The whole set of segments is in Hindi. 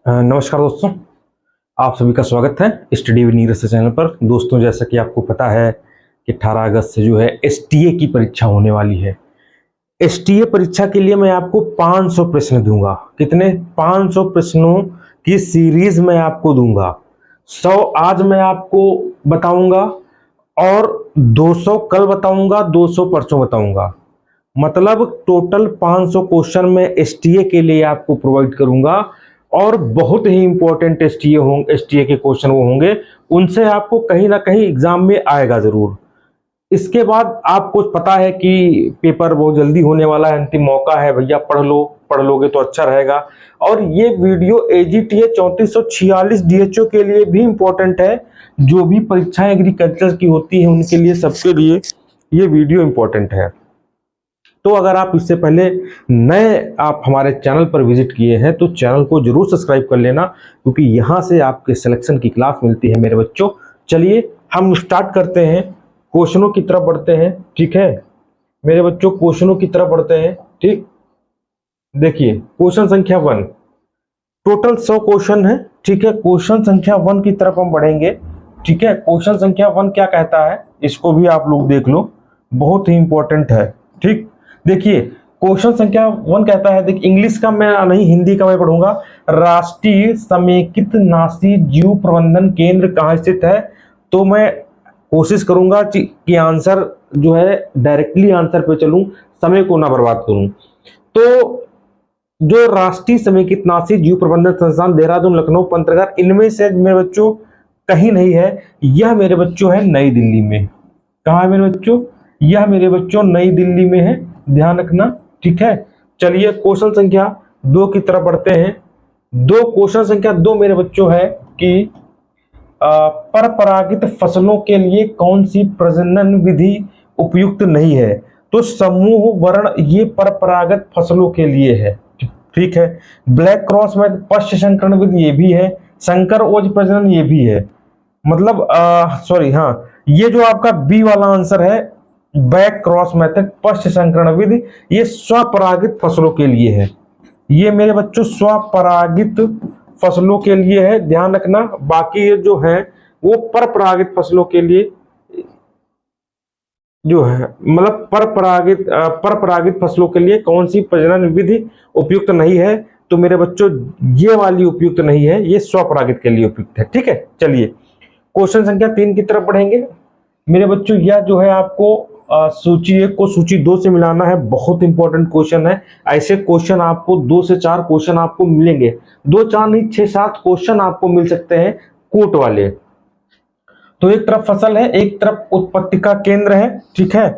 नमस्कार दोस्तों, आप सभी का स्वागत है स्टडी विद नीरज चैनल पर। दोस्तों, जैसा कि आपको पता है कि 18 अगस्त से जो है एसटीए की परीक्षा होने वाली है। एसटीए परीक्षा के लिए मैं आपको 500 प्रश्न दूंगा। कितने? 500 प्रश्नों की सीरीज मैं आपको दूंगा। 100 आज मैं आपको बताऊंगा और 200 कल बताऊंगा, 200 परसों बताऊंगा। मतलब टोटल 500 क्वेश्चन मैं एसटीए के लिए आपको प्रोवाइड करूंगा और बहुत ही इंपॉर्टेंट एसटीए के क्वेश्चन वो होंगे, उनसे आपको कहीं ना कहीं एग्जाम में आएगा जरूर। इसके बाद आपको पता है कि पेपर बहुत जल्दी होने वाला है, अंतिम मौका है भैया, पढ़ लो। पढ़ लोगे तो अच्छा रहेगा। और ये वीडियो एजीटीए 3446 डीएचओ के लिए भी इंपॉर्टेंट है। जो भी परीक्षाएं एग्रीकल्चर की होती है उनके लिए, सबके लिए ये वीडियो इंपॉर्टेंट है। तो अगर आप इससे पहले नए आप हमारे चैनल पर विजिट किए हैं तो चैनल को जरूर सब्सक्राइब कर लेना, क्योंकि यहाँ से आपके सिलेक्शन की क्लास मिलती है मेरे बच्चों। चलिए हम स्टार्ट करते हैं, क्वेश्चनों की तरफ बढ़ते हैं। ठीक है मेरे बच्चों, क्वेश्चनों की तरफ बढ़ते हैं। ठीक, देखिए क्वेश्चन संख्या 1, टोटल 100 क्वेश्चन है। ठीक है, क्वेश्चन संख्या 1 की तरफ हम बढ़ेंगे। ठीक है, क्वेश्चन संख्या 1 क्या कहता है, इसको भी आप लोग देख लो, बहुत ही इंपॉर्टेंट है। ठीक, देखिए क्वेश्चन संख्या 1 कहता है, देख इंग्लिश का मैं नहीं, हिंदी का मैं पढ़ूंगा। राष्ट्रीय समेकित नासी जीव प्रबंधन केंद्र कहाँ स्थित है? तो मैं कोशिश करूंगा कि आंसर जो है डायरेक्टली आंसर पे चलूं, समय को ना बर्बाद करूं। तो जो राष्ट्रीय समेकित नासी जीव प्रबंधन संस्थान देहरादून, लखनऊ, पंतनगर, इनमें से मेरे बच्चों कहीं नहीं है। यह मेरे बच्चों है नई दिल्ली में। कहाँ है मेरे बच्चों? यह मेरे बच्चों नई दिल्ली में है, ध्यान रखना। ठीक है, चलिए क्वेश्चन संख्या 2 की तरफ बढ़ते हैं। क्वेश्चन संख्या 2 मेरे बच्चों है कि परपरागित फसलों के लिए कौन सी प्रजनन विधि उपयुक्त नहीं है? तो समूह वर्ण ये परपरागत फसलों के लिए है। ठीक है, ब्लैक क्रॉस में पश्च संकरण विधि ये भी है, संकर ओज प्रजनन ये भी है। मतलब सॉरी, हाँ, ये जो आपका बी वाला आंसर है, बैक क्रॉस मेथड पश्च संकरण विधि, ये स्वपरागित फसलों के लिए है। ये मेरे बच्चों स्वपरागित फसलों के लिए है, ध्यान रखना। बाकी ये जो है वो परपरागित फसलों के लिए जो है, मतलब परपरागित फसलों के लिए कौन सी प्रजनन विधि उपयुक्त नहीं है? तो मेरे बच्चों ये वाली उपयुक्त नहीं है, ये स्वपरागित के लिए उपयुक्त है। ठीक है, चलिए क्वेश्चन संख्या 3 की तरफ बढ़ेंगे। मेरे बच्चों यह जो है आपको सूची 1 को सूची 2 से मिलाना है, बहुत इंपॉर्टेंट क्वेश्चन है। ऐसे क्वेश्चन आपको 2 से 4 क्वेश्चन आपको मिलेंगे, 2 4 नहीं 6 7 क्वेश्चन आपको मिल सकते हैं कोट वाले। तो एक तरफ फसल है, एक तरफ उत्पत्ति का केंद्र है। ठीक है,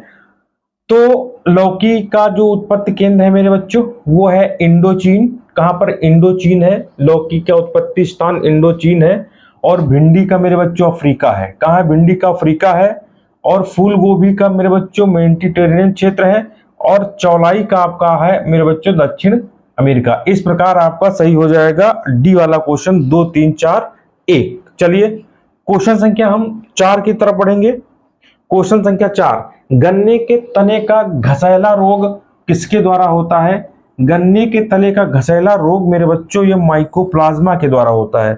तो लौकी का जो उत्पत्ति केंद्र है मेरे बच्चों वो है इंडोचीन। कहां पर? इंडोचीन है। लौकी का उत्पत्ति स्थान इंडोचीन है। और भिंडी का मेरे बच्चों अफ्रीका है। कहां है? भिंडी का अफ्रीका है। और फूल गोभी का मेरे बच्चों मेडिटेरेनियन क्षेत्र है। और चौलाई का आपका है मेरे बच्चों दक्षिण अमेरिका। इस प्रकार आपका सही हो जाएगा डी वाला क्वेश्चन, 2 3 4 1। चलिए क्वेश्चन संख्या हम 4 की तरफ बढ़ेंगे। क्वेश्चन संख्या 4, गन्ने के तने का घसैला रोग किसके द्वारा होता है? गन्ने के तने का घसैला रोग मेरे बच्चों ये माइकोप्लाज्मा के द्वारा होता है।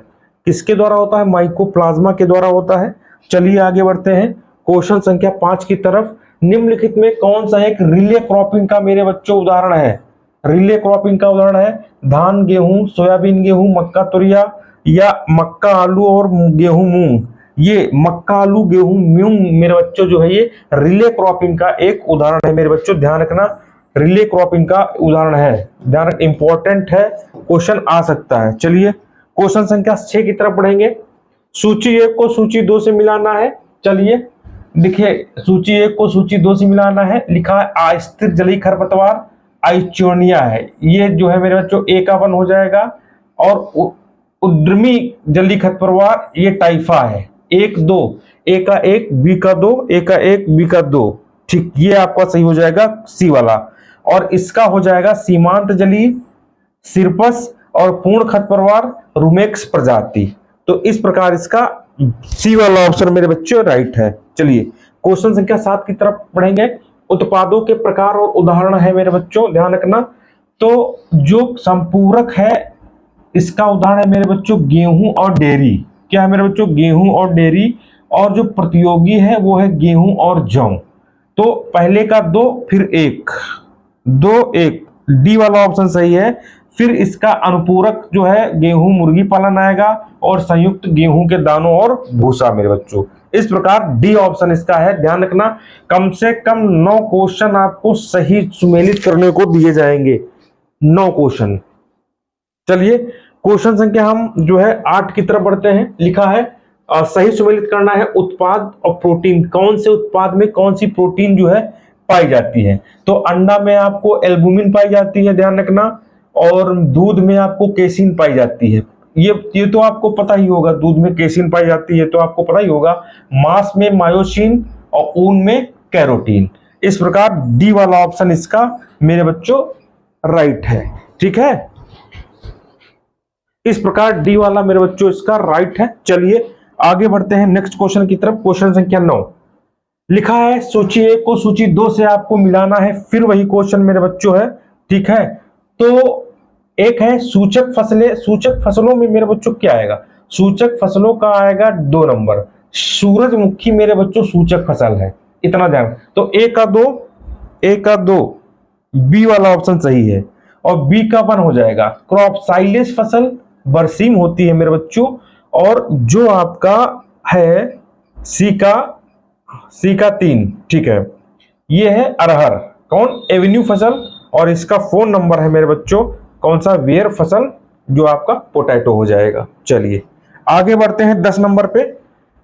किसके द्वारा होता है? माइकोप्लाज्मा के द्वारा होता है। चलिए आगे बढ़ते हैं क्वेश्चन संख्या 5 की तरफ। निम्नलिखित में कौन सा एक रिले क्रॉपिंग का मेरे बच्चों उदाहरण है? रिले क्रॉपिंग का उदाहरण है धान गेहूं, सोयाबीन गेहूं, मक्का तुरिया, या मक्का आलू और गेहूं मूंग। ये मक्का आलू गेहूं मूंग मेरे बच्चों जो है ये रिले क्रॉपिंग का एक उदाहरण है मेरे बच्चों, ध्यान रखना। रिले क्रॉपिंग का उदाहरण है, ध्यान रख, इंपॉर्टेंट है, क्वेश्चन आ सकता है। चलिए क्वेश्चन संख्या 6 की तरफ बढ़ेंगे। सूची 1 को सूची 2 से मिलाना है। चलिए देखिए, सूची 1 को सूची 2 से मिलाना है। लिखा है अस्थिर जलीय खरपतवार आइचोनिया है। ये जो है मेरे बच्चों ए का 1 हो जाएगा। और उद्यमी जलीय खरपतवार ये टाइफा है, 1 2, ए का 1 बी का 2, ए का 1 बी का 2। ठीक, ये आपका सही हो जाएगा सी वाला। और इसका हो जाएगा सीमांत जलीय सिरपस और पूर्ण खरपतवार रुमेक्स प्रजाति। तो इस प्रकार इसका सी वाला ऑप्शन मेरे बच्चों राइट है। चलिए क्वेश्चन संख्या 7 की तरफ बढ़ेंगे। उत्पादों के प्रकार और उदाहरण है मेरे बच्चों, ध्यान रखना। तो जो संपूरक है इसका उदाहरण है मेरे बच्चों गेहूं और डेयरी। क्या है मेरे बच्चों? गेहूं और डेयरी। और जो प्रतियोगी है वो है गेहूं और जौ। तो पहले का 2 फिर 1, 2 1, डी वाला ऑप्शन सही है। फिर इसका अनुपूरक जो है गेहूं मुर्गी पालन आएगा और संयुक्त गेहूं के दानों और भूसा मेरे बच्चों। इस प्रकार डी ऑप्शन इसका है। ध्यान रखना, कम से कम 9 क्वेश्चन आपको सही सुमेलित करने को दिए जाएंगे, 9 क्वेश्चन। चलिए क्वेश्चन संख्या हम जो है 8 की तरफ बढ़ते हैं। लिखा है सही सुमेलित करना है उत्पाद और प्रोटीन। कौन से उत्पाद में कौन सी प्रोटीन जो है पाई जाती है? तो अंडा में आपको एल्बुमिन पाई जाती है, ध्यान रखना। और दूध में आपको केसिन पाई जाती है। ये तो आपको पता ही होगा, दूध में केसिन पाई जाती है तो आपको पता ही होगा। मांस में मायोसिन और ऊन में कैरोटीन। इस प्रकार डी वाला ऑप्शन इसका मेरे बच्चों राइट है। ठीक है, इस प्रकार डी वाला मेरे बच्चों इसका राइट है। चलिए आगे बढ़ते हैं नेक्स्ट क्वेश्चन की तरफ। क्वेश्चन संख्या 9 लिखा है सूची 1 को सूची 2 से आपको मिलाना है। फिर वही क्वेश्चन मेरे बच्चों है। ठीक है, तो एक है सूचक फसलें। सूचक फसलों में मेरे बच्चों क्या आएगा? सूचक फसलों का आएगा 2 नंबर। सूरजमुखी मेरे बच्चों सूचक फसल है, इतना ध्यान। तो ए का 2 बी वाला ऑप्शन सही है और बी का 1 हो जाएगा। क्रॉप साइलेज फसल बरसीम होती है मेरे बच्चों। और जो आपका है सी का 3, ठीक है, ये है अरहर। कौन? एवेन्यू फसल। और इसका 4 नंबर है मेरे बच्चों कौन सा? वेयर फसल, जो आपका पोटैटो हो जाएगा। चलिए आगे बढ़ते हैं 10 नंबर पे।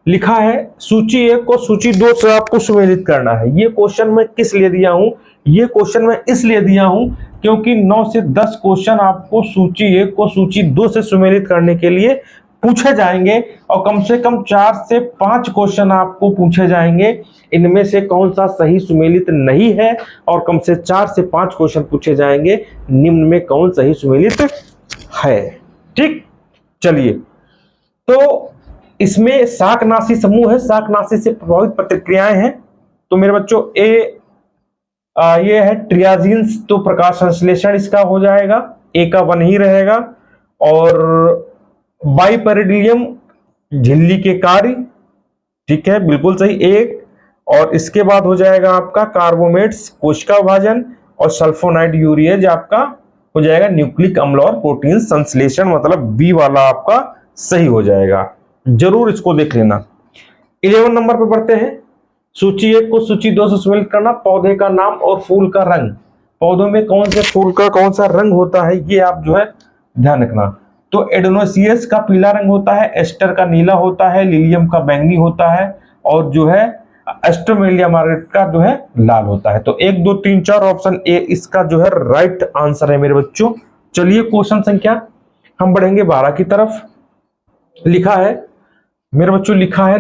लिखा है सूची 1 को सूची 2 से आपको सुमेलित करना है। ये क्वेश्चन मैं किस लिए दिया हूं? ये क्वेश्चन मैं इसलिए दिया हूं क्योंकि 9 से 10 क्वेश्चन आपको सूची 1 को सूची 2 से सुमेलित करने के लिए पूछे जाएंगे और कम से कम 4 से 5 क्वेश्चन आपको पूछे जाएंगे। इनमें से कौन सा सही सुमेलित नहीं है और कम से 4 से 5 क्वेश्चन पूछे जाएंगे निम्न में कौन सही सुमेलित है। ठीक, चलिए, तो इसमें शाकनाशी समूह है, शाकनाशी से प्रभावित प्रतिक्रियाएं हैं। तो मेरे बच्चों ये है ट्रियाजीन्स, तो प्रकाश संश्लेषण इसका हो जाएगा, ए का 1 ही रहेगा। और बाइपेरिडियम झिल्ली के कार्य, ठीक है, बिल्कुल सही 1। और इसके बाद हो जाएगा आपका कार्बोमेट्स कोशिका विभाजन और सल्फोनाइड यूरिएज आपका हो जाएगा न्यूक्लिक अम्ल और प्रोटीन संश्लेषण, मतलब बी वाला आपका सही हो जाएगा। जरूर इसको देख लेना। 11 नंबर पे बढ़ते हैं। सूची 1 को सूची 2 से सुमेलित करना। पौधे का नाम और फूल का रंग। पौधों में कौन से फूल का कौन सा रंग होता है ये आप जो है ध्यान रखना। तो एडोनोसियस का पीला रंग होता है, एस्टर का नीला होता है, लिलियम का बैंगनी होता है और जो है एस्ट्रोमेलिया मार्गरेट का जो है लाल होता है। तो 1 2 3 4 ऑप्शन ए इसका जो है राइट आंसर है मेरे बच्चों। चलिए क्वेश्चन संख्या हम बढ़ेंगे 12 की तरफ। लिखा है मेरे बच्चों, लिखा है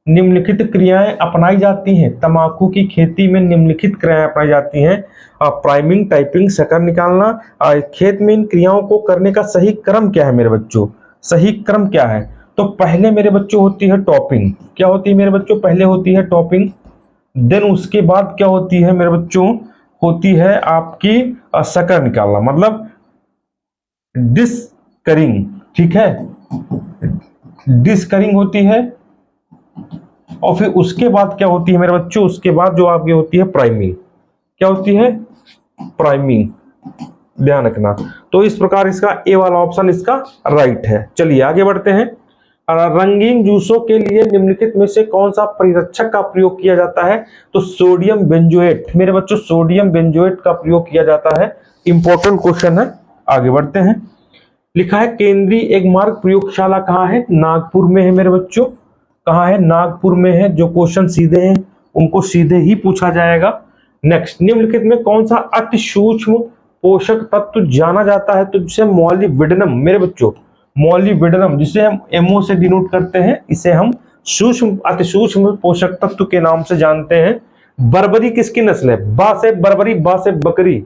निम्नलिखित क्रियाएं अपनाई जाती हैं। तंबाकू की खेती में निम्नलिखित क्रियाएं अपनाई जाती हैं। प्राइमिंग, टाइपिंग, शक्कर निकालना। खेत में इन क्रियाओं को करने का सही क्रम क्या है मेरे बच्चों? सही क्रम क्या है? तो पहले मेरे बच्चों होती है टॉपिंग। क्या होती है मेरे बच्चों? पहले होती है टॉपिंग। देन उसके बाद क्या होती है मेरे बच्चों? होती है आपकी शक्कर निकालना, मतलब डिस्करिंग। ठीक है, डिस्करिंग होती है। और फिर उसके बाद क्या होती है मेरे बच्चों? उसके बाद जो आपकी होती है प्राइमिंग। क्या होती है? प्राइमिंग, ध्यान रखना। तो इस प्रकार इसका ए वाला ऑप्शन इसका राइट है। चलिए आगे बढ़ते हैं। रंगीन जूसों के लिए निम्नलिखित में से कौन सा परिरक्षक का प्रयोग किया जाता है? तो सोडियम बेंजोएट मेरे बच्चों, सोडियम बेंजोएट का प्रयोग किया जाता है। इंपॉर्टेंट क्वेश्चन है, आगे बढ़ते हैं। लिखा है केंद्रीय एगमार्क प्रयोगशाला कहाँ है? नागपुर में है मेरे बच्चों। कहाँ है? नागपुर में है। जो क्वेश्चन सीधे हैं उनको सीधे ही पूछा जाएगा। नेक्स्ट, निम्नलिखित में कौन सा अति सूक्ष्म पोषक तत्व जाना जाता है? तो जिसे मॉलिब्डेनम मेरे बच्चों, मॉलिब्डेनम जिसे हम एमओ से डिनोट करते हैं, इसे हम सूक्ष्म अति सूक्ष्म पोषक तत्व के नाम से जानते हैं। बर्बरी किसकी नस्ल है? बा से बर्बरी, बा से बकरी।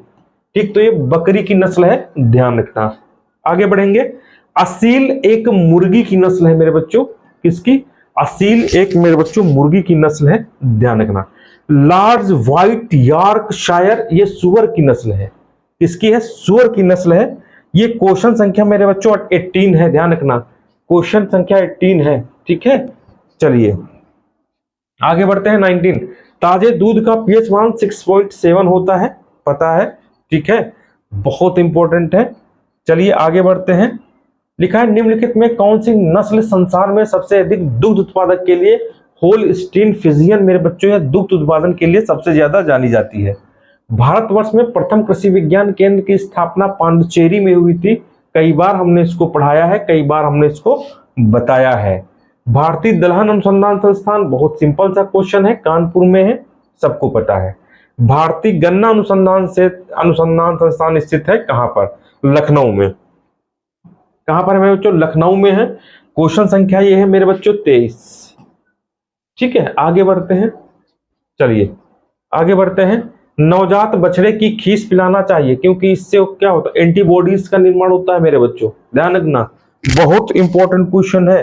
ठीक, तो ये बकरी की नस्ल है, ध्यान रखना। आगे बढ़ेंगे। असील एक मुर्गी की नस्ल है मेरे बच्चों। किसकी? असील एक मेरे बच्चों मुर्गी की नस्ल है, ध्यान रखना। लार्ज व्हाइट यॉर्कशायर ये सुअर की नस्ल है। किसकी है? सुअर की नस्ल है। ये क्वेश्चन संख्या मेरे बच्चों 18 है, ध्यान रखना, क्वेश्चन संख्या 18 है, ठीक है। चलिए आगे बढ़ते हैं। 19, ताजे दूध का पीएच मान 6.7 होता है, पता है, ठीक है, बहुत इंपॉर्टेंट है। चलिए आगे बढ़ते हैं। लिखा है निम्नलिखित में कौन सी नस्ल संसार में सबसे अधिक दुग्ध उत्पादक के लिए होलस्टीन फ्रिजियन मेरे बच्चों या दुग्ध उत्पादन के लिए सबसे ज्यादा जानी जाती है। भारतवर्ष में प्रथम कृषि विज्ञान केंद्र की स्थापना पांडिचेरी में हुई थी। कई बार हमने इसको पढ़ाया है, कई बार हमने इसको बताया है। भारतीय दलहन अनुसंधान संस्थान, बहुत सिंपल सा क्वेश्चन है, कानपुर में है, सबको पता है। भारतीय गन्ना अनुसंधान संस्थान स्थित है कहां पर? लखनऊ में। कहां पर है मेरे बच्चों? लखनऊ में है। क्वेश्चन संख्या ये है मेरे बच्चों 23, ठीक है। आगे बढ़ते हैं, चलिए आगे बढ़ते हैं। नवजात बछड़े की खीस पिलाना चाहिए क्योंकि इससे क्या होता है? एंटीबॉडीज का निर्माण होता है मेरे बच्चों, ध्यान रखना, बहुत इंपॉर्टेंट क्वेश्चन है।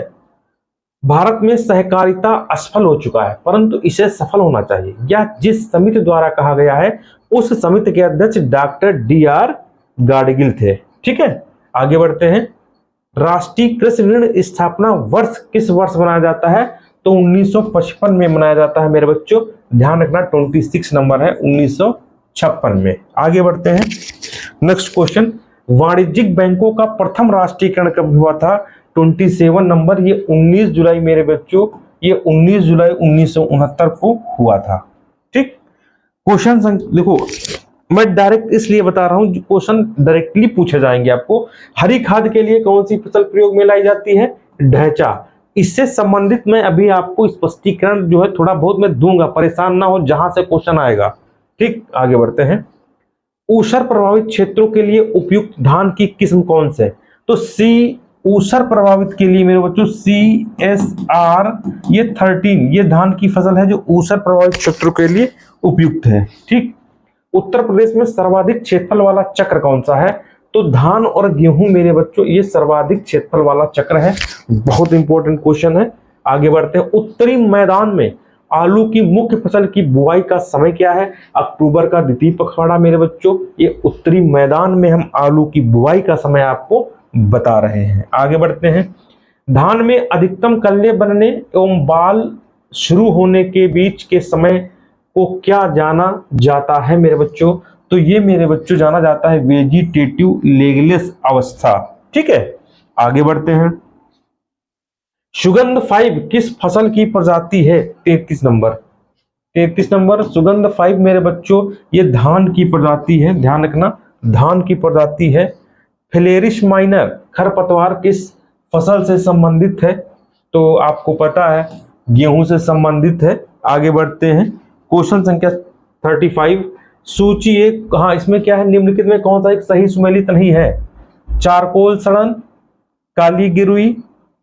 भारत में सहकारिता असफल हो चुका है परंतु इसे सफल होना चाहिए, यह जिस समिति द्वारा कहा गया है उस समिति के अध्यक्ष डॉक्टर DR गाडगिल थे, ठीक है। आगे बढ़ते हैं। राष्ट्रीय कृषि ऋण स्थापना वर्ष किस वर्ष मनाया जाता है? तो 1955 में मनाया जाता है मेरे बच्चों, ध्यान रखना, 26 नंबर है, 1956 में। आगे बढ़ते हैं। नेक्स्ट क्वेश्चन, वाणिज्यिक बैंकों का प्रथम राष्ट्रीयकरण कब हुआ था? 27 नंबर, ये 19 जुलाई मेरे बच्चों, ये 19 जुलाई 1969 को हुआ था, ठीक। क्वेश्चन देखो, मैं डायरेक्ट इसलिए बता रहा हूं, क्वेश्चन डायरेक्टली पूछे जाएंगे आपको। हरी खाद के लिए कौन सी फसल प्रयोग में लाई जाती है? ढैंचा। इससे संबंधित मैं अभी आपको स्पष्टीकरण जो है थोड़ा बहुत मैं दूंगा, परेशान ना हो, जहां से क्वेश्चन आएगा, ठीक। आगे बढ़ते हैं। ऊसर प्रभावित क्षेत्रों के लिए उपयुक्त धान की किस्म कौन से? तो सी, ऊसर प्रभावित के लिए मेरे बच्चों CSR, ये 13, ये धान की फसल है जो ऊसर प्रभावित क्षेत्रों के लिए उपयुक्त है, ठीक। उत्तर प्रदेश में सर्वाधिक क्षेत्रफल वाला चक्र कौन सा है? तो धान और गेहूं मेरे बच्चों, ये सर्वाधिक क्षेत्रफल वाला चक्र है, बहुत इंपॉर्टेंट क्वेश्चन है। आगे बढ़ते हैं। उत्तरी मैदान में आलू की मुख्य फसल की बुआई का समय क्या है? अक्टूबर का द्वितीय पखवाड़ा मेरे बच्चों, ये उत्तरी मैदान में हम आलू की बुआई का समय आपको बता रहे हैं। आगे बढ़ते हैं। धान में अधिकतम कल्ले बनने एवं बाल शुरू होने के बीच के समय को क्या जाना जाता है मेरे बच्चों? तो ये मेरे बच्चों जाना जाता है वेजिटेटिव लेगलेस अवस्था, ठीक है। आगे बढ़ते हैं। सुगंध 5 किस फसल की प्रजाति है? 33 नंबर, 33 नंबर, सुगंध 5 मेरे बच्चों, ये धान की प्रजाति है, ध्यान रखना, धान की प्रजाति है। फ्लेरिश माइनर खरपतवार किस फसल से संबंधित है? तो आपको पता है गेहूं से संबंधित है। आगे बढ़ते हैं। क्वेश्चन संख्या 35, सूची एक, हाँ इसमें क्या है? निम्नलिखित में कौन सा एक सही सुमेलित नहीं है? चारकोल सड़न, काली गिरुई,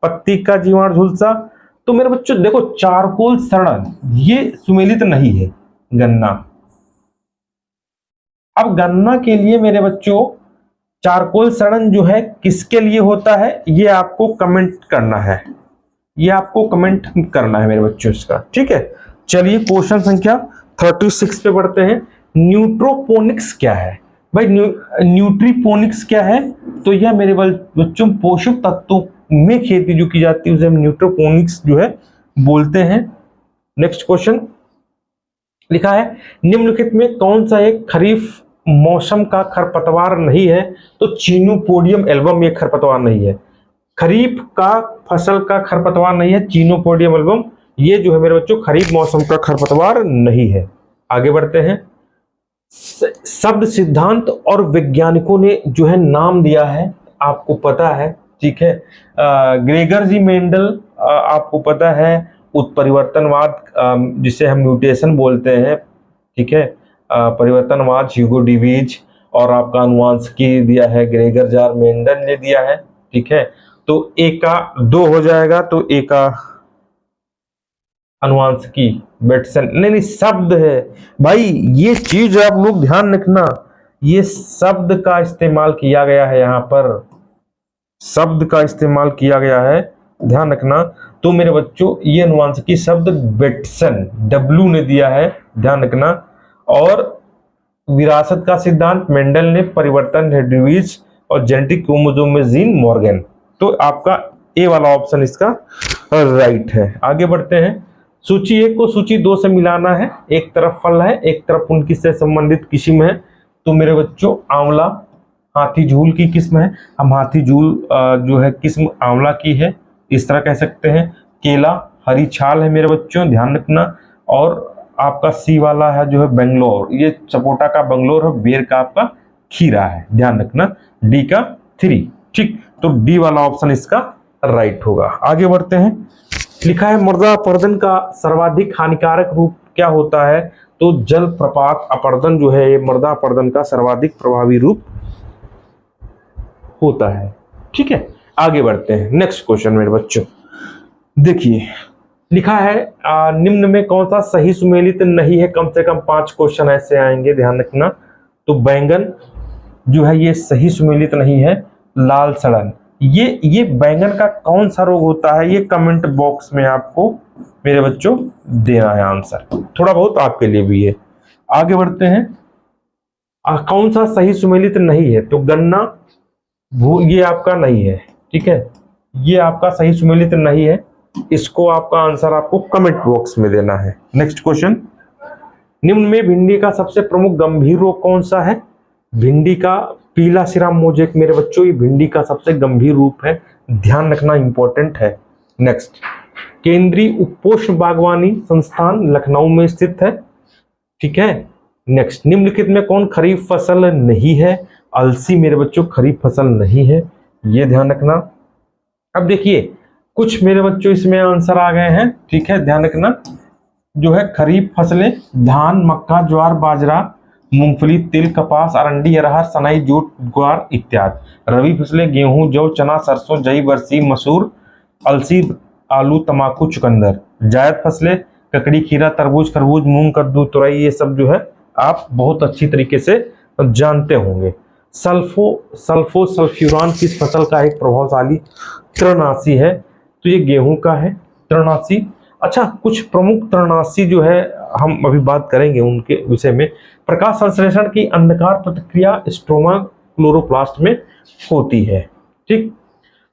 पत्ती का जीवाणु झुलसा। तो मेरे बच्चों देखो, चारकोल सड़न ये सुमेलित नहीं है, गन्ना। अब गन्ना के लिए मेरे बच्चों चारकोल सड़न जो है किसके लिए होता है, ये आपको कमेंट करना है, ये आपको कमेंट करना है मेरे बच्चों इसका, ठीक है। चलिए क्वेश्चन संख्या 36 पे बढ़ते हैं। न्यूट्रोपोनिक्स क्या है? भाई न्यूट्रीपोनिक्स क्या है? तो यह मेरे बच्चों पोषक तत्वों में खेती जो की जाती है उसे हम न्यूट्रोपोनिक्स जो है बोलते हैं। नेक्स्ट क्वेश्चन लिखा है निम्नलिखित में कौन सा एक खरीफ मौसम का खरपतवार नहीं है? तो चीनोपोडियम एल्बम ये खरपतवार नहीं है, खरीफ का फसल का खरपतवार नहीं है चीनोपोडियम एल्बम, ये जो है मेरे बच्चों खरीफ मौसम का खरपतवार नहीं है। आगे बढ़ते हैं। शब्द सिद्धांत और वैज्ञानिकों ने जो है नाम दिया है, आपको पता है, ठीक है। ग्रेगर जी मेंडल, आपको पता है, उत्परिवर्तनवाद जिसे हम म्यूटेशन बोलते हैं, ठीक है, परिवर्तनवाद ह्यूगो डिवीज, और आपका अनुवांशिकी दिया है ग्रेगर जार मेंडल ने दिया है, ठीक है। तो एक का 2 हो जाएगा, तो एक का अनुवांशिकी बेटसन, नहीं शब्द है भाई, ये चीज आप लोग ध्यान रखना, ये शब्द का इस्तेमाल किया गया है, यहाँ पर शब्द का इस्तेमाल किया गया है, ध्यान रखना। तो मेरे बच्चों ये अनुवांशिकी शब्द बेटसन W ने दिया है, ध्यान रखना। और विरासत का सिद्धांत मेंडल ने, परिवर्तन है डिवीज और जेनेटिक क्रोमोसोम में जीन मॉर्गन। तो आपका ए वाला ऑप्शन इसका राइट है। आगे बढ़ते हैं। सूची 1 को सूची 2 से मिलाना है। एक तरफ फल है, एक तरफ उनकी से संबंधित किस्म है। तो मेरे बच्चों आंवला हाथी झूल की किस्म है। हम हाथी झूल जो है किस्म आंवला की है, इस तरह कह सकते हैं। केला हरी छाल है मेरे बच्चों, ध्यान रखना। और आपका सी वाला है जो है बेंगलोर, ये सपोटा का बेंगलोर है, बेर का आपका खीरा है, ध्यान रखना। डी का 3, ठीक। तो डी वाला ऑप्शन इसका राइट होगा। आगे बढ़ते हैं। लिखा है मृदा अपरदन का सर्वाधिक हानिकारक रूप क्या होता है? तो जल प्रपात अपरदन जो है ये मृदा अपरदन का सर्वाधिक प्रभावी रूप होता है, ठीक है। आगे बढ़ते हैं। नेक्स्ट क्वेश्चन मेरे बच्चों देखिए, लिखा है निम्न में कौन सा सही सुमेलित नहीं है? कम से कम 5 क्वेश्चन ऐसे आएंगे, ध्यान रखना। तो बैंगन जो है ये सही सुमेलित नहीं है। लाल सड़न, ये बैंगन का कौन सा रोग होता है? ये कमेंट बॉक्स में आपको मेरे बच्चों देना है आंसर, थोड़ा बहुत आपके लिए भी है। आगे बढ़ते हैं। कौन सा सही सुमेलित नहीं है? तो गन्ना ये आपका नहीं है, ठीक है, ये आपका सही सुमेलित नहीं है। इसको आपका आंसर आपको कमेंट बॉक्स में देना है। नेक्स्ट क्वेश्चन, निम्न में भिंडी का सबसे प्रमुख गंभीर रोग कौन सा है? भिंडी का पीला सिरा मोजेक मेरे बच्चों ये भिंडी का सबसे गंभीर रूप है, ध्यान रखना इंपॉर्टेंट है। नेक्स्ट, केंद्रीय उपोष्ण बागवानी संस्थान लखनऊ में स्थित है, ठीक है। नेक्स्ट, निम्नलिखित में कौन खरीफ फसल नहीं है? अलसी मेरे बच्चों खरीफ फसल नहीं है, ये ध्यान रखना। अब देखिए कुछ मेरे बच्चों इसमें आंसर आ गए हैं, ठीक है, ध्यान रखना। जो है खरीफ फसलें धान, मक्का, ज्वार, बाजरा, मूंगफली, तिल, कपास, अरंडी, अरहर, सनई, जूट, ग्वार इत्यादि। रबी फसलें गेहूं, जौ, चना, सरसों, जई, बरसी, मसूर, अलसी, आलू, तमाकू, चुकंदर। जायद फसलें ककड़ी, खीरा, तरबूज, खरबूज, मूंग, कद्दू, तुरई, ये सब जो है आप बहुत अच्छी तरीके से जानते होंगे। सल्फ्यूरान किस फसल का एक प्रभावशाली तृणनाशी है? तो ये गेहूं का है तृणनाशी। अच्छा, कुछ प्रमुख तृणनाशी जो है हम अभी बात करेंगे उनके विषय में। प्रकाश संश्लेषण की अंधकार प्रतिक्रिया स्ट्रोमा क्लोरोप्लास्ट में होती है, ठीक।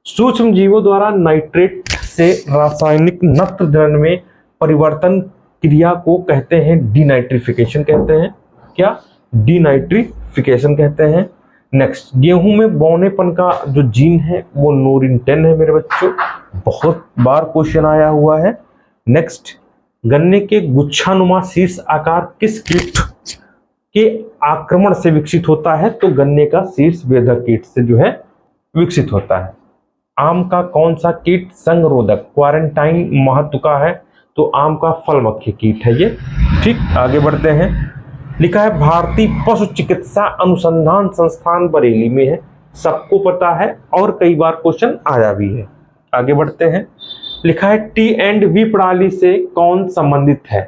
सूक्ष्म जीवों द्वारा नाइट्रेट से रासायनिक नत्रजन में परिवर्तन क्रिया को कहते हैं डीनाइट्रिफिकेशन कहते हैं। क्या? डीनाइट्रिफिकेशन कहते हैं। नेक्स्ट, गेहूं में बौनेपन का जो जीन है वो नोरिन-10 है मेरे बच्चों, बहुत बार क्वेश्चन आया हुआ है। नेक्स्ट, गन्ने के गुच्छानुमा शीर्ष आकार किस कीट के आक्रमण से विकसित होता है? तो गन्ने का शीर्ष वेधक कीट से जो है विकसित होता है। आम का कौन सा कीट संगरोधक क्वारंटाइन महत्व का है? तो आम का फल मक्खी कीट है ये, ठीक। आगे बढ़ते हैं। लिखा है भारतीय पशु चिकित्सा अनुसंधान संस्थान बरेली में है, सबको पता है और कई बार क्वेश्चन आया भी है। आगे बढ़ते हैं। लिखा है T&V प्रणाली से कौन संबंधित है?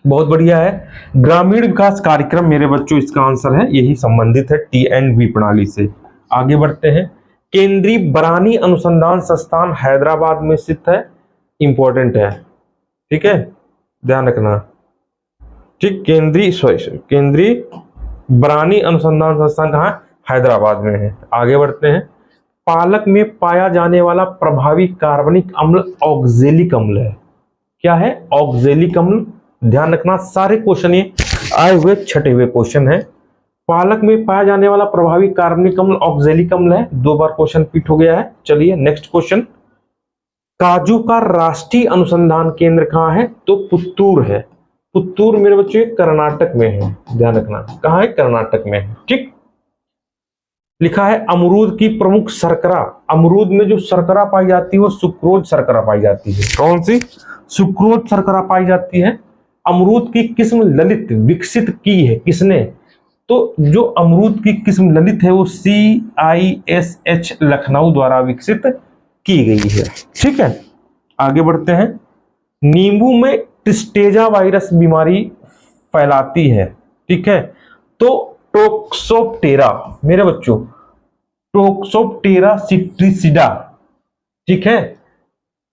बहुत बढ़िया है, ग्रामीण विकास कार्यक्रम मेरे बच्चों इसका आंसर है, यही संबंधित है T&V प्रणाली से। आगे बढ़ते हैं। केंद्रीय बरानी अनुसंधान संस्थान हैदराबाद में स्थित है, इंपॉर्टेंट है, ठीक है, ध्यान रखना, ठीक। केंद्रीय बरानी अनुसंधान संस्थान कहाँ है? हैदराबाद में है। आगे बढ़ते हैं। पालक में पाया जाने वाला प्रभावी कार्बनिक अम्ल ऑक्जेलिक अम्ल है। क्या है? ऑक्जेलिक अम्ल, ध्यान रखना। सारे क्वेश्चन ये आए हुए छठे हुए क्वेश्चन है। पालक में पाया जाने वाला प्रभावी कार्बनिक अम्ल ऑक्जेलिक अम्ल है, 2 बार क्वेश्चन रिपीट हो गया है। चलिए नेक्स्ट क्वेश्चन। काजू का राष्ट्रीय अनुसंधान केंद्र कहाँ है? तो पुत्तूर है। पुत्तूर मेरे बच्चे कर्नाटक में है, ध्यान रखना, कहाँ है? कर्नाटक में है, ठीक। लिखा है अमरूद की प्रमुख शर्करा, अमरूद में जो शर्करा पाई जाती है वो सुक्रोज शर्करा पाई जाती है। कौन सी? सुक्रोज शर्करा पाई जाती है। अमरूद की किस्म ललित विकसित की है किसने? तो जो अमरूद की किस्म ललित है वो CISH लखनऊ द्वारा विकसित की गई है, ठीक है। आगे बढ़ते हैं। नींबू में टिस्टेजा वायरस बीमारी फैलाती है, ठीक है। तो टोक्सोप्टेरा मेरे बच्चों, टोक्सोप्टेरा सिट्रिसिडा, ठीक है,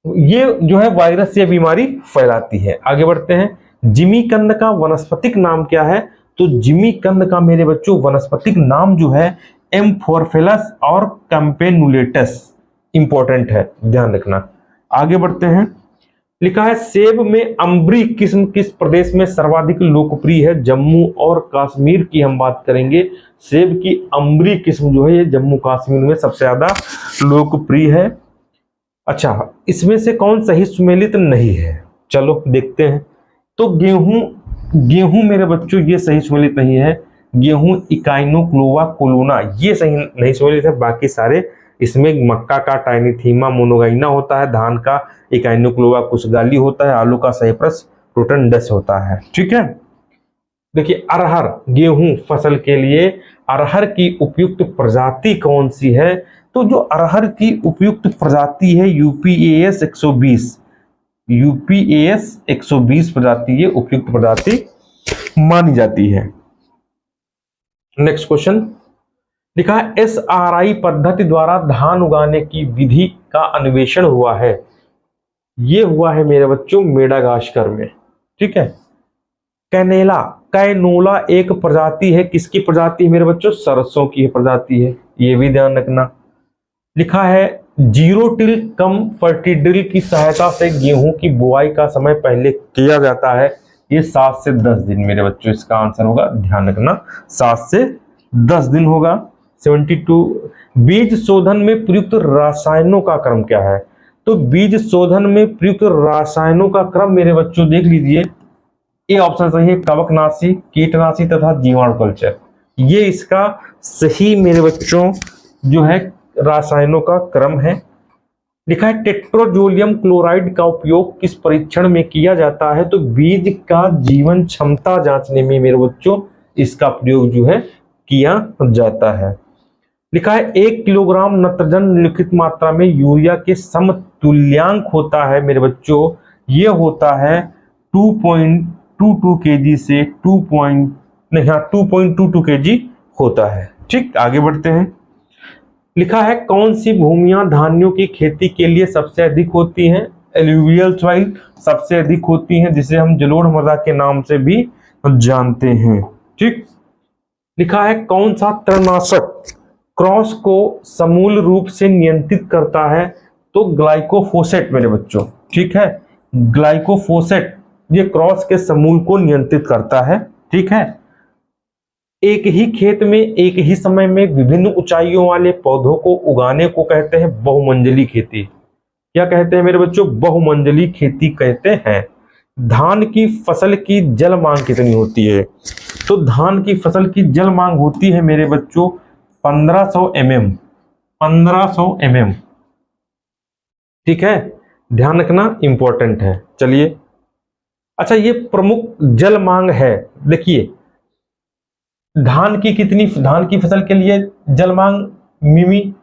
ये जो है वायरस या बीमारी फैलाती है। आगे बढ़ते हैं। जिमीकंद का वनस्पतिक नाम क्या है? तो जिमीकंद का मेरे बच्चों वनस्पतिक नाम जो है एम्फोरफेलस और कैम्पेनुलेटस इंपॉर्टेंट है, ध्यान रखना। आगे बढ़ते हैं। लिखा है सेब में अम्बरी किस्म किस प्रदेश में सर्वाधिक लोकप्रिय है? जम्मू और कश्मीर की हम बात करेंगे। सेब की अम्बरी किस्म जो है ये जम्मू कश्मीर में सबसे ज्यादा लोकप्रिय है। अच्छा, इसमें से कौन सही सुमेलित नहीं है? चलो देखते हैं। तो गेहूं, गेहूं मेरे बच्चों ये सही सुमेलित नहीं है। गेहूं इकाइनोक्लोवा कोलोना ये सही नहीं सुमेलित है। बाकी सारे, इसमें मक्का का टाइनिथीमा मोनोगाइना होता है, धान का इकाइनोक्लोवा कुशगाली होता है, आलू का साइप्रस रोटंडस होता है। ठीक है, देखिए अरहर, गेहूं फसल के लिए अरहर की उपयुक्त प्रजाति कौन सी है? तो जो अरहर की उपयुक्त प्रजाति है यूपीएएस 120, यूपीएएस 120 प्रजाति ये उपयुक्त प्रजाति मानी जाती है। नेक्स्ट क्वेश्चन लिखा है एसआरआई पद्धति द्वारा धान उगाने की विधि का अन्वेषण हुआ है। ये हुआ है मेरे बच्चों मेडागास्कर में। ठीक है, कैनोला एक प्रजाति है, किसकी प्रजाति है मेरे बच्चों? सरसों की प्रजाति है, ये भी ध्यान रखना। लिखा है जीरो टिल कम फर्टीड्रिल की सहायता से गेहूं की बुआई का समय पहले किया जाता है। ये 7 से 10 दिन मेरे बच्चों इसका आंसर होगा, ध्यान रखना 7 से 10 दिन होगा। 72। बीज शोधन में प्रयुक्त रसायनों का क्रम क्या है? तो बीज शोधन में प्रयुक्त रसायनों का क्रम मेरे बच्चों देख लीजिए, ये ऑप्शन सही है, कवकनाशी, कीटनाशी तथा जीवाणु कल्चर। ये इसका सही मेरे बच्चों जो है रासायनों का क्रम है। लिखा है टेट्रोजोलियम क्लोराइड का उपयोग किस परीक्षण में किया जाता है? तो बीज का जीवन क्षमता जांचने में मेरे बच्चों इसका प्रयोग जो है किया जाता है। लिखा है 1 किलोग्राम नत्रजन निम्नलिखित मात्रा में यूरिया के समतुल्यांक होता है मेरे बच्चों, ये होता है 2.22 केजी से 2.22 केजी होता है। ठीक, आगे बढ़ते हैं। लिखा है कौन सी भूमियां धान्यों की खेती के लिए सबसे अधिक होती हैं? एलुवियल सॉइल सबसे अधिक होती हैं, जिसे हम जलोढ़ मृदा के नाम से भी जानते हैं। ठीक, लिखा है कौन सा तृणनाशक क्रॉस को समूल रूप से नियंत्रित करता है? तो ग्लाइकोफोसेट मेरे बच्चों। ठीक है, ग्लाइकोफोसेट ये क्रॉस के समूल को नियंत्रित करता है। ठीक है, एक ही खेत में एक ही समय में विभिन्न ऊंचाइयों वाले पौधों को उगाने को कहते हैं बहुमंजिली खेती। क्या कहते हैं मेरे बच्चों? बहुमंजिली खेती कहते हैं। धान की फसल की जल मांग कितनी होती है? तो धान की फसल की जल मांग होती है मेरे बच्चों 1500 mm, 1500 mm। ठीक है, ध्यान रखना इंपॉर्टेंट है। चलिए, अच्छा ये प्रमुख जल मांग है। देखिए धान की फसल के लिए जल मांग मिमी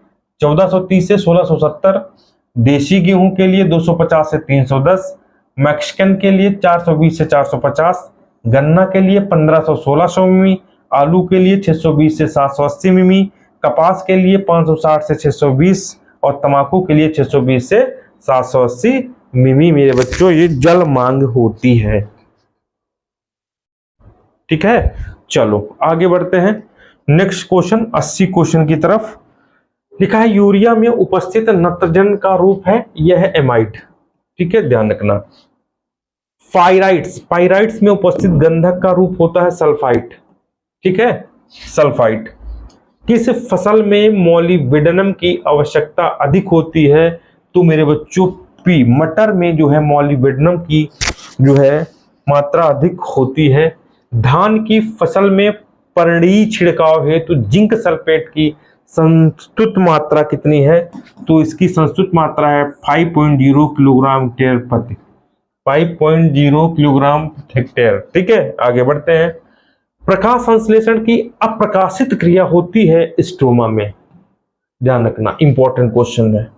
1430 से 1670, देसी गेहूं के लिए 250 से 310, मैक्सिकन के लिए 420 से 450, गन्ना के लिए 1500-1600 मिमी, आलू के लिए 620 से 780 मिमी, कपास के लिए 560 से 620 और तंबाकू के लिए 620 से 780 मिमी मेरे बच्चों ये जल मांग होती है। ठीक है, चलो आगे बढ़ते हैं। नेक्स्ट क्वेश्चन 80 क्वेश्चन की तरफ। लिखा है यूरिया में उपस्थित नत्रजन का रूप है, यह है एमाइड। ठीक है, ध्यान रखना। पाइराइट्स में उपस्थित गंधक का रूप होता है सल्फाइड। ठीक है, सल्फाइड। किस फसल में मॉलिब्डेनम की आवश्यकता अधिक होती है? तो मेरे बच्चों पी, मटर में जो है मॉलिब्डेनम की जो है मात्रा अधिक होती है। धान की फसल में पर्णीय छिड़काव है तो जिंक सल्फेट की संस्तुत मात्रा कितनी है? तो इसकी संस्तुत मात्रा है 5.0 किलोग्राम हेक्टेयर प्रति 5.0 किलोग्राम हेक्टेयर। ठीक है, आगे बढ़ते हैं। प्रकाश संश्लेषण की अप्रकाशित क्रिया होती है स्ट्रोमा में, ध्यान रखना इंपॉर्टेंट क्वेश्चन है।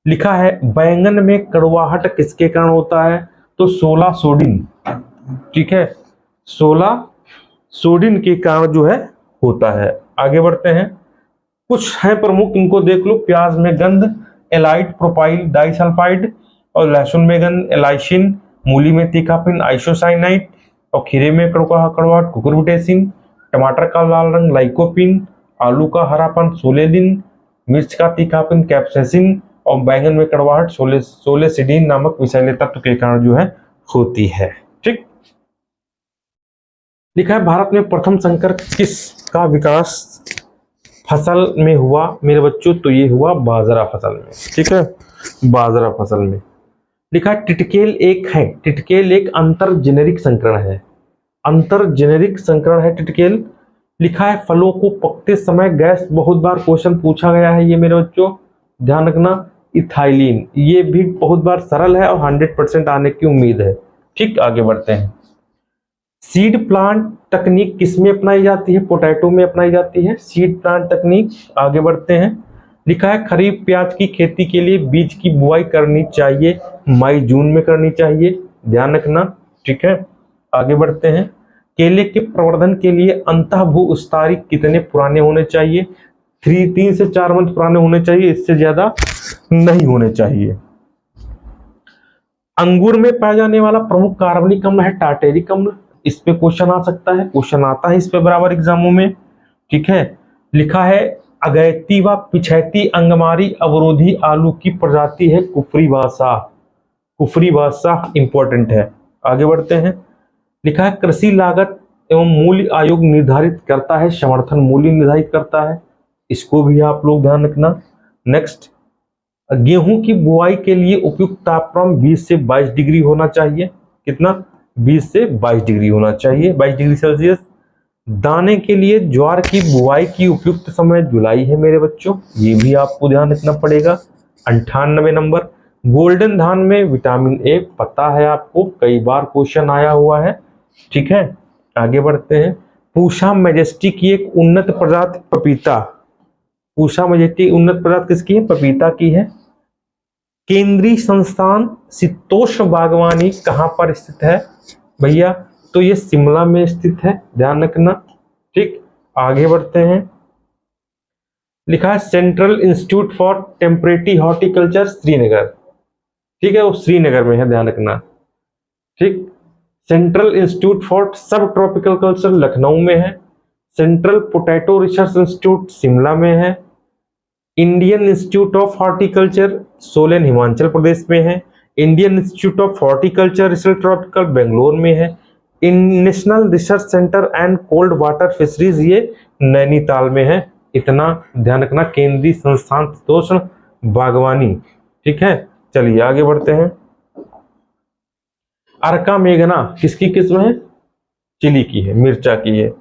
लिखा है बैंगन में कड़वाहट किसके कारण होता है? तो 16 सोडिन। ठीक है, 16 सोडिन के कारण जो है होता है। आगे बढ़ते हैं, कुछ है प्रमुख, इनको देख लो। प्याज में गंध एलाइट प्रोपाइल डाइसल्फाइड, और लहसुन में गंध एलाइसिन, मूली में तीखापन आइसोसाइनाइड, और खीरे में कड़वाहट कुकुरबिटेसिन, टमाटर का लाल रंग लाइकोपिन, आलू का हरापन सोलेनिन, मिर्च का तीखापन कैप्साइसिन और बैंगन में कड़वाहट सोलेसिडीन नामक विषैले तत्व के कारण जो है होती है। ठीक, लिखा है भारत में प्रथम संकर किसका विकास फसल में हुआ मेरे बच्चों? तो ये हुआ बाजरा फसल में। ठीक है, बाजरा फसल में। लिखा है टिटकेल एक अंतर जेनेरिक संकरण है। अंतर जेनेरिक संकरण है टिटकेल। लिखा है फलों को पकते समय गैस, बहुत बार क्वेश्चन पूछा गया है ये मेरे बच्चों, ध्यान रखना। इथाइलिन, ये भी बहुत बार सरल है और 100% आने की उम्मीद है। ठीक, आगे बढ़ते हैं। सीड प्लांट तकनीक किसमें अपनाई जाती है? पोटैटो में अपनाई जाती है सीड प्लांट तकनीक। आगे बढ़ते हैं। लिखा है खरीफ प्याज की खेती के लिए बीज की बुआई करनी चाहिए मई जून में करनी चाहिए, ध्यान रखना। ठीक है, आगे बढ़ते हैं। केले के प्रवर्धन के लिए अंतःभू स्तरीय कितने पुराने होने चाहिए? 3 से 4 मंथ पुराने होने चाहिए, इससे ज्यादा नहीं होने चाहिए। अंगूर में पाया जाने वाला प्रमुख कार्बनिक अम्ल है टार्टेरिक अम्ल। इस पे क्वेश्चन आ सकता है, क्वेश्चन आता है इस पे बराबर एग्जामों में। ठीक है, लिखा है अगैती व पिछैती अंगमारी अवरोधी आलू की प्रजाति है कुफरी बादशाह। कुफरी बादशाह इंपॉर्टेंट है। आगे बढ़ते हैं। लिखा है कृषि लागत एवं मूल्य आयोग निर्धारित करता है, समर्थन मूल्य निर्धारित करता है, इसको भी आप लोग ध्यान रखना। नेक्स्ट, गेहूं की बुआई के लिए उपयुक्त तापमान 20 से 22 डिग्री होना चाहिए। कितना? 20 से 22 डिग्री होना चाहिए, 22 डिग्री सेल्सियस। दाने के लिए ज्वार की बुआई की उपयुक्त समय जुलाई है मेरे बच्चों, ये भी आपको ध्यान रखना पड़ेगा। 98 नंबर। गोल्डन धान में विटामिन ए पता है आपको, कई बार क्वेश्चन आया हुआ है। ठीक है, आगे बढ़ते हैं। पूषा मैजेस्टी की एक उन्नत प्रजाति पपीता। पूषा मैजेस्टी उन्नत प्रजाति किसकी है? पपीता की है। केंद्रीय संस्थान शीतोष्ण बागवानी कहां पर स्थित है भैया? तो ये शिमला में स्थित है, ध्यान रखना। ठीक, आगे बढ़ते हैं। लिखा है central institute for temporary horticulture Srinagar. ठीक है, वो श्रीनगर में है, ध्यान रखना। ठीक, central institute for subtropical culture Lucknow में है। Central potato research institute Shimla में है। Indian institute of horticulture Solan Himachal Pradesh में है। Indian institute of horticulture research tropical Bangalore में है। National research centre and cold water fisheries ये नैनीताल में है। इतना ध्यान रखना, केंद्रीय संस्थान शीतोष्ण बागवानी। ठीक है, चलिए आगे बढ़ते हैं। अर्का मेघना किसकी किस्म है? चिली की है, मिर्चा की है।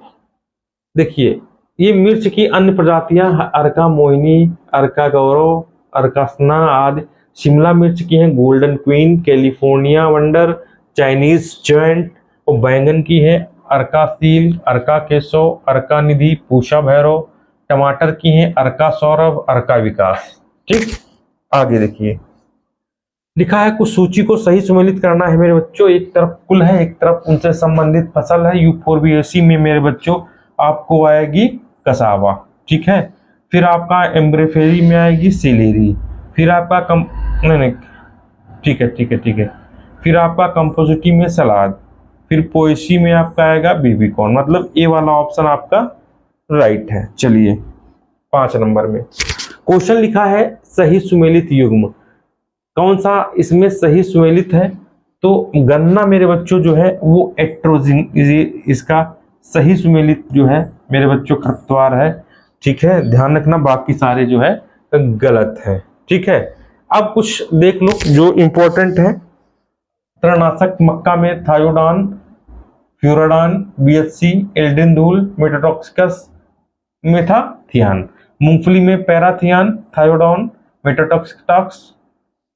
देखिए ये मिर्च की अन्य प्रजातियां अर्का मोहिनी, अर्का गौरव, अर्कासना आदि। शिमला मिर्च की है golden queen, California wonder, Chinese joint. और बैंगन की है अर्का सील, अर्का केशव, अर्का निधि, पूषा भैरव। टमाटर की है अर्का सौरभ, अर्का विकास। ठीक, आगे देखिए। लिखा है कुछ सूची को सही सुमेलित करना है मेरे बच्चों। एक तरफ कुल है, एक तरफ उनसे संबंधित फसल है। U4BAC में मेरे बच्चों आपको आएगी कसावा। ठीक है, फिर आपका एम्ब्रेफेरी में आएगी सिलेरी, फिर आपका नहीं, ठीक है, फिर आपका कंपोजिटी में सलाद, फिर पोएसी में आपका आएगा बेबी कॉर्न। मतलब ए वाला ऑप्शन आपका राइट है। चलिए 5 नंबर में क्वेश्चन लिखा है सही सुमेलित युग्म, कौन सा इसमें सही सुमेलित है? तो गन्ना मेरे बच्चों जो है वो एट्रोजिन, इसका सही सुमेलित जो है मेरे बच्चों खरपतवार है। ठीक है, ध्यान रखना, बाकी सारे जो है गलत है। ठीक है, अब कुछ देख लो जो इंपॉर्टेंट है। तृणनाशक मक्का में थायोडान, फ्यूराडान, BHC, एल्ड्रिंडोल, मेटाटॉक्सिकस, मेथाथियान। मूंगफली में पैराथियान, थायोडान, मेटाटॉक्सिकस,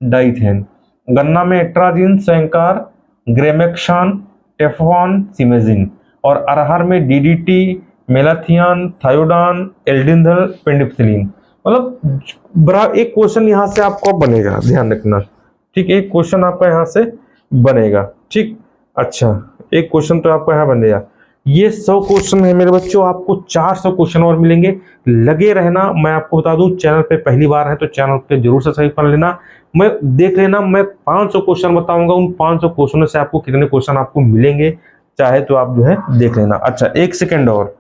डाइथेन। गन्ना में एट्राजिन, सैंकार, ग्रेमेक्शान, टेफॉन, सिमेजिन। और अरहर में DDT, मेलाथियान, थायोडान, एल्डिंडल, पेंडिप्सिलिन। मतलब एक क्वेश्चन यहां से आपको बनेगा, ध्यान रखना। ठीक, एक क्वेश्चन आपका यहां से बनेगा। ठीक, अच्छा एक क्वेश्चन तो आपका यहां बनेगा। ये 100 क्वेश्चन है मेरे बच्चों, आपको 400 क्वेश्चन और मिलेंगे। लगे रहना। मैं आपको बता दूं चैनल पे पहली बार है तो चैनल पे जरूर सब्सक्राइब कर लेना। मैं देख लेना, मैं 500 क्वेश्चन बताऊंगा, उन 500 क्वेश्चनों से आपको कितने क्वेश्चन आपको मिलेंगे चाहे तो आप जो है देख लेना। अच्छा 1 सेकेंड और,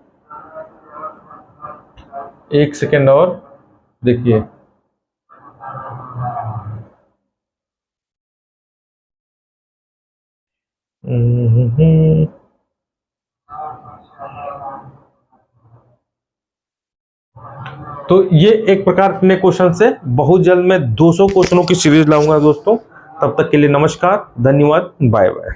एक सेकेंड और देखिए। तो ये एक प्रकार के क्वेश्चन से बहुत जल्द मैं 200 क्वेश्चनों की सीरीज लाऊंगा दोस्तों। तब तक के लिए नमस्कार, धन्यवाद, बाय बाय।